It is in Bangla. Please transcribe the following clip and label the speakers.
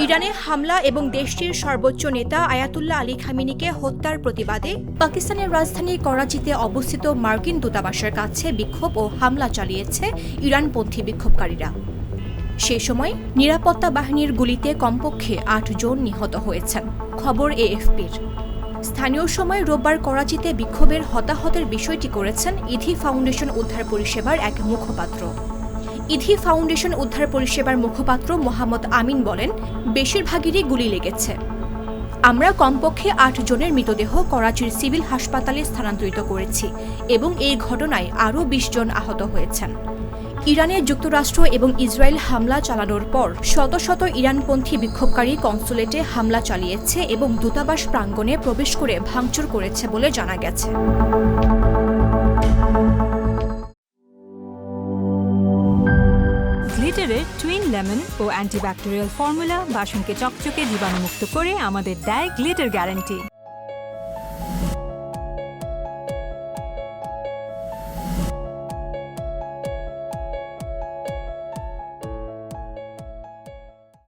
Speaker 1: ইরানে হামলা এবং দেশটির সর্বোচ্চ নেতা আয়াতুল্লাহ আলী খামেনিকে হত্যার প্রতিবাদে পাকিস্তানের রাজধানী করাচিতে অবস্থিত মার্কিন দূতাবাসের কাছে বিক্ষোভ ও হামলা চালিয়েছে ইরানপন্থী বিক্ষোভকারীরা। সে সময় নিরাপত্তা বাহিনীর গুলিতে কমপক্ষে ৮ জন নিহত হয়েছেন, খবর এএফপির। স্থানীয় সময় রোববার করাচিতে বিক্ষোভের হতাহতের বিষয়টি করেছেন ইধি ফাউন্ডেশন উদ্ধার পরিষেবার এক মুখপাত্র। ইধি ফাউন্ডেশন উদ্ধার পরিষেবার মুখপাত্র মোহাম্মদ আমিন বলেন, বেশিরভাগেরই গুলি লেগেছে। আমরা কমপক্ষে ৮ জনের মৃতদেহ করাচির সিভিল হাসপাতালে স্থানান্তরিত করেছি এবং এই ঘটনায় আরও ২০ জন আহত হয়েছেন। ইরানে যুক্তরাষ্ট্র এবং ইসরায়েল হামলা চালানোর পর শত শত ইরানপন্থী বিক্ষোভকারী কনসুলেটে হামলা চালিয়েছে এবং দূতাবাস প্রাঙ্গণে প্রবেশ করে ভাঙচুর করেছে বলে জানা গেছে।
Speaker 2: গ্লিটারের টুইন লেমন ও অ্যান্টিব্যাকটেরিয়াল ফর্মুলা বাসনকে চকচকে জীবাণুমুক্ত করে আমাদের দেয় গ্লিটার গ্যারান্টি।